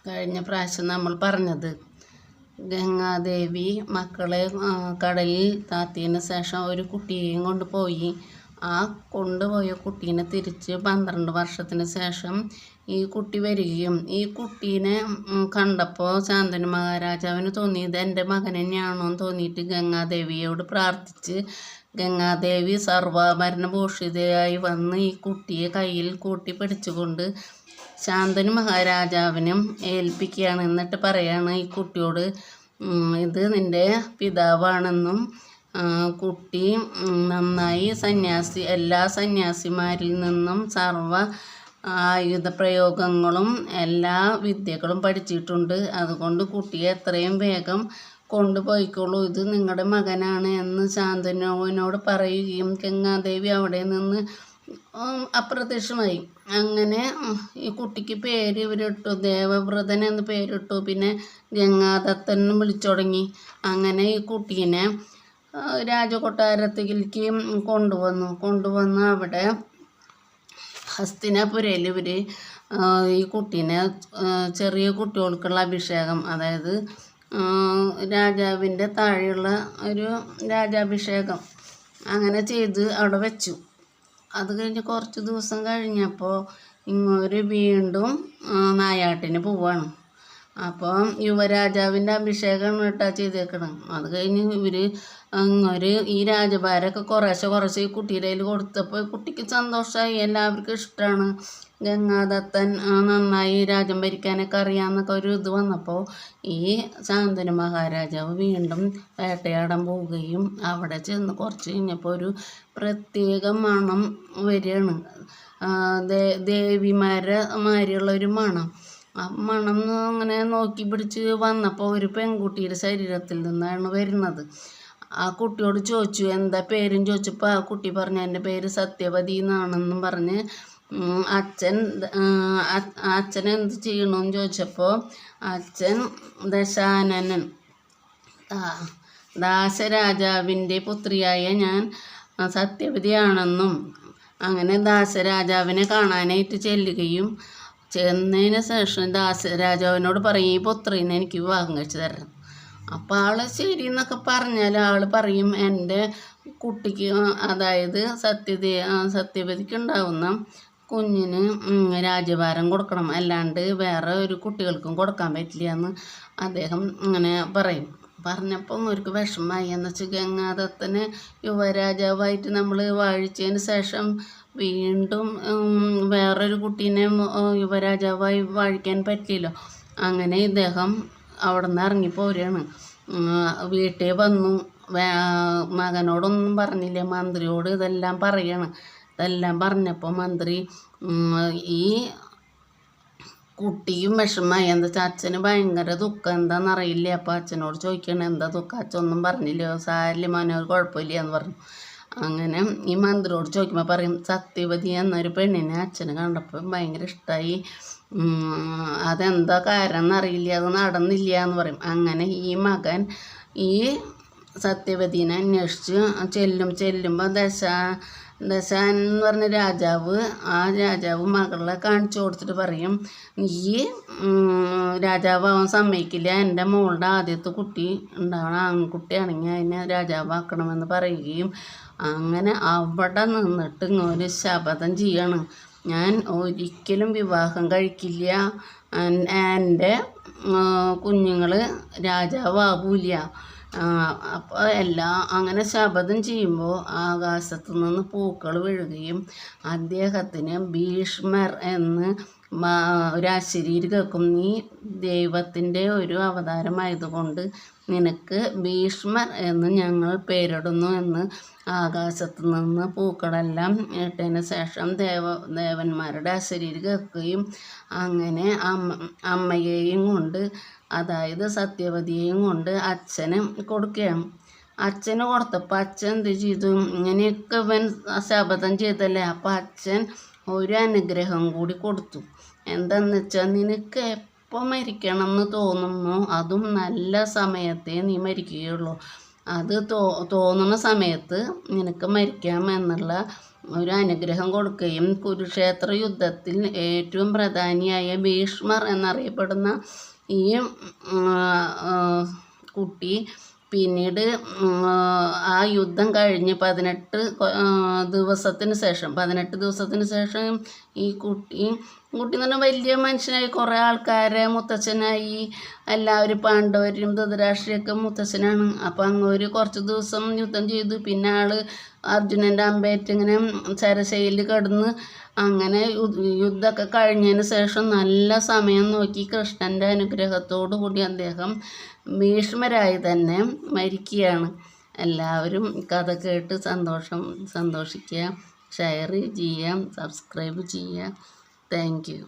കഴിഞ്ഞ പ്രാവശ്യം നമ്മൾ പറഞ്ഞത് ഗംഗാദേവി മക്കളെ കടലിൽ താത്തിയതിന് ശേഷം ഒരു കുട്ടിയെയും കൊണ്ടുപോയി. ആ കൊണ്ടുപോയ കുട്ടീനെ തിരിച്ച് 12 വർഷത്തിന് ശേഷം ഈ കുട്ടി വരികയും ഈ കുട്ടീനെ കണ്ടപ്പോൾ ശാന്തനു മഹാരാജാവിന് തോന്നി ഇത് എൻ്റെ മകൻ തന്നെയാണോ എന്ന് തോന്നിയിട്ട് ഗംഗാദേവിയോട് പ്രാർത്ഥിച്ച് ഗംഗാദേവി സർവാഭരണഭൂഷിതയായി വന്ന് ഈ കുട്ടിയെ കയ്യിൽ കൂട്ടി പിടിച്ചുകൊണ്ട് ശാന്തനു മഹാരാജാവിനും ഏൽപ്പിക്കുകയാണ്. എന്നിട്ട് പറയാണ് ഈ കുട്ടിയോട് ഇത് നിൻ്റെ പിതാവാണെന്നും കുട്ടി നന്നായി എല്ലാ സന്യാസിമാരിൽ നിന്നും സർവ ആയുധ പ്രയോഗങ്ങളും എല്ലാ വിദ്യകളും പഠിച്ചിട്ടുണ്ട്. അതുകൊണ്ട് കുട്ടിയെ എത്രയും വേഗം കൊണ്ടുപോയിക്കോളൂ, ഇത് നിങ്ങളുടെ മകനാണ് എന്ന് ശാന്തനുവിനോട് പറയുകയും ഗംഗാദേവി അവിടെ നിന്ന് അപ്രത്യക്ഷമായി. അങ്ങനെ ഈ കുട്ടിക്ക് പേര് ഇവരിട്ടു, ദേവവ്രതൻ എന്ന് പേരിട്ടു. പിന്നെ ഗംഗാദത്തൻ വിളിച്ചു തുടങ്ങി. അങ്ങനെ ഈ കുട്ടീനെ രാജകൊട്ടാരത്തിലേക്ക് കൊണ്ടുവന്ന് അവിടെ ഹസ്തിനാപുരയിൽ ഇവർ ഈ കുട്ടീനെ ചെറിയ കുട്ടികൾക്കുള്ള അഭിഷേകം, അതായത് രാജാവിൻ്റെ താഴെയുള്ള ഒരു രാജാഭിഷേകം അങ്ങനെ ചെയ്ത് അവിടെ വെച്ചു. അത് കഴിഞ്ഞ് കുറച്ച് ദിവസം കഴിഞ്ഞപ്പോൾ ഇങ്ങോട്ട് വീണ്ടും നായാട്ടിന് പോവാണ്. അപ്പോൾ യുവരാജാവിൻ്റെ അഭിഷേകം ഇട്ടാ ചെയ്തേക്കണം. അത് കഴിഞ്ഞ് ഇവർ ഈ രാജഭാരമൊക്കെ കുറേശ്ശെ ഈ കുട്ടിയുടെ കയ്യിൽ കൊടുത്തപ്പോൾ കുട്ടിക്ക് സന്തോഷമായി, എല്ലാവർക്കും ഇഷ്ടമാണ്. ഗംഗാദത്തൻ നന്നായി രാജ്യം ഭരിക്കാനൊക്കെ അറിയാമെന്നൊക്കെ ഒരു ഇത് വന്നപ്പോൾ ഈ ശാന്തനു മഹാരാജാവ് വീണ്ടും വേട്ടയാടാൻ പോവുകയും അവിടെ ചെന്ന് കുറച്ച് കഴിഞ്ഞപ്പോൾ ഒരു പ്രത്യേക മണം വരികയാണ്. ദേവിമാരുള്ളൊരു മണം. ആ മണം അങ്ങനെ നോക്കി പിടിച്ച് വന്നപ്പോൾ ഒരു പെൺകുട്ടിയുടെ ശരീരത്തിൽ നിന്നാണ് വരുന്നത്. ആ കുട്ടിയോട് ചോദിച്ചു എന്താ പേരും ചോദിച്ചപ്പോൾ ആ കുട്ടി പറഞ്ഞു എൻ്റെ പേര് സത്യവതി എന്നാണെന്നും പറഞ്ഞ് അച്ഛൻ എന്ത് ചെയ്യണമെന്ന് ചോദിച്ചപ്പോൾ അച്ഛൻ ദശാനനൻ ദാസരാജാവിൻ്റെ പുത്രിയായ ഞാൻ സത്യവതിയാണെന്നും അങ്ങനെ ദാസരാജാവിനെ കാണാനായിട്ട് ചെല്ലുകയും ചെന്നതിന് ശേഷം ദാസരാജാവിനോട് പറയും ഈ പുത്രീനെ എനിക്ക് വിവാഹം കഴിച്ച് തരണം. അപ്പോൾ ആൾ ശരി എന്നൊക്കെ പറഞ്ഞാൽ ആൾ പറയും എൻ്റെ കുട്ടിക്ക്, അതായത് സത്യവതിക്ക് ഉണ്ടാവുന്ന കുഞ്ഞിന് രാജ്യഭാരം കൊടുക്കണം, അല്ലാണ്ട് വേറെ ഒരു കുട്ടികൾക്കും കൊടുക്കാൻ പറ്റില്ല എന്ന് അദ്ദേഹം ഇങ്ങനെ പറയും. പറഞ്ഞപ്പം അവർക്ക് വിഷമമായി. എന്ന് വെച്ചാൽ ഗംഗാദത്തനെ യുവരാജാവായിട്ട് നമ്മൾ വാഴിച്ചതിന് ശേഷം വീണ്ടും വേറൊരു കുട്ടീനെ യുവരാജാവായി വാഴിക്കാൻ പറ്റില്ലല്ലോ. അങ്ങനെ ഇദ്ദേഹം അവിടെ നിന്ന് ഇറങ്ങിപ്പോരുകയാണ്. വീട്ടിൽ വന്നു. മകനോടൊന്നും പറഞ്ഞില്ല, മന്ത്രിയോട് ഇതെല്ലാം പറയാണ്. ഇതെല്ലാം പറഞ്ഞപ്പോൾ മന്ത്രി ഈ കുട്ടിയും വിഷമമായി. എന്താ വെച്ചാൽ അച്ഛന് ഭയങ്കര ദുഃഖം, എന്താണെന്നറിയില്ല. അപ്പോൾ അച്ഛനോട് ചോദിക്കണം എന്താ ദുഃഖം, അച്ഛനൊന്നും പറഞ്ഞില്ല, സാരില്ല മോനെ ഒരു കുഴപ്പമില്ല എന്ന് പറഞ്ഞു. അങ്ങനെ ഈ മന്ത്രിയോട് ചോദിക്കുമ്പോൾ പറയും സത്യവതി എന്നൊരു പെണ്ണിനെ അച്ഛന് കണ്ടപ്പോൾ ഭയങ്കര ഇഷ്ടമായി, അതെന്താ കാരണം എന്നറിയില്ല, അത് നടന്നില്ല എന്ന് പറയും. അങ്ങനെ ഈ മകൻ ഈ സത്യവതിനെ അന്വേഷിച്ച് ചെല്ലുമ്പോൾ ദശാൻ എന്ന് പറഞ്ഞ രാജാവ് മകളെ കാണിച്ചു കൊടുത്തിട്ട് പറയും നീ രാജാവാവാൻ സമ്മതിക്കില്ല, എൻ്റെ മോളുടെ ആദ്യത്തെ കുട്ടി ഉണ്ടാവണം, ആൺകുട്ടിയാണെങ്കിൽ അതിനെ രാജാവാക്കണമെന്ന് പറയുകയും അങ്ങനെ അവിടെ നിന്നിട്ട് ഒരു ശപഥം ചെയ്യണം, ഞാൻ ഒരിക്കലും വിവാഹം കഴിക്കില്ല, എൻ്റെ കുഞ്ഞുങ്ങൾ രാജാവാകൂല. അപ്പോൾ അങ്ങനെ ശപഥം ചെയ്യുമ്പോൾ ആകാശത്തു നിന്ന് പൂക്കൾ വീഴുകയും അദ്ദേഹത്തിന് ഭീഷ്മർ എന്ന് ഒരു അശരീരി കേൾക്കും. നീ ദൈവത്തിൻ്റെ ഒരു അവതാരമായതുകൊണ്ട് നിനക്ക് ഭീഷ്മർ എന്ന് ഞങ്ങൾ പേരിടുന്നു എന്ന് ആകാശത്തു നിന്ന് പൂക്കളെല്ലാം ഇട്ടതിന് ശേഷം ദേവന്മാരുടെ അശരീരി കേൾക്കുകയും അങ്ങനെ അമ്മയെയും കൊണ്ട്, അതായത് സത്യവതിയെയും കൊണ്ട് അച്ഛന് കൊടുക്കുകയാണ്. അച്ഛന് കൊടുത്തപ്പോൾ അച്ഛൻ എന്ത് ചെയ്തു, ഇങ്ങനെയൊക്കെ ഇവൻ ശപഥം ചെയ്തല്ലേ, അപ്പോൾ അച്ഛൻ ഒരു അനുഗ്രഹം കൂടി കൊടുത്തു. എന്താണെന്ന് വെച്ചാൽ നിനക്ക് എപ്പോൾ മരിക്കണം എന്ന് തോന്നുന്നു അതും നല്ല സമയത്തേ നീ മരിക്കുകയുള്ളൂ, അത് തോന്നുന്ന സമയത്ത് നിനക്ക് മരിക്കാം എന്നുള്ള ഒരു അനുഗ്രഹം കൊടുക്കുകയും കുരുക്ഷേത്ര യുദ്ധത്തിൽ ഏറ്റവും പ്രധാനിയായ ഭീഷ്മർ എന്നറിയപ്പെടുന്ന ഈ കുട്ടി പിന്നീട് ആ യുദ്ധം കഴിഞ്ഞ് 18 ദിവസത്തിന് ശേഷം ഈ കുട്ടി എന്ന് പറഞ്ഞാൽ വലിയ മനുഷ്യനായി, കുറേ ആൾക്കാരെ മുത്തച്ഛനായി, എല്ലാവരും പാണ്ഡവരും ധൃതരാഷ്ട്രയൊക്കെ മുത്തച്ഛനാണ്. അപ്പം അങ്ങോട്ട് കുറച്ച് ദിവസം യുദ്ധം ചെയ്തു. പിന്നെ അർജുനൻ്റെ അമ്പേറ്റ് ഇങ്ങനെ ചരശയിൽ കിടന്ന് അങ്ങനെ യുദ്ധമൊക്കെ കഴിഞ്ഞതിന് ശേഷം നല്ല സമയം നോക്കി കൃഷ്ണൻ്റെ അനുഗ്രഹത്തോടു കൂടി അദ്ദേഹം ഭീഷ്മരായി തന്നെ മരിക്കുകയാണ്. എല്ലാവരും കഥ കേട്ട് സന്തോഷിക്കുക, ഷെയർ ചെയ്യുക, സബ്സ്ക്രൈബ് ചെയ്യുക. Thank you.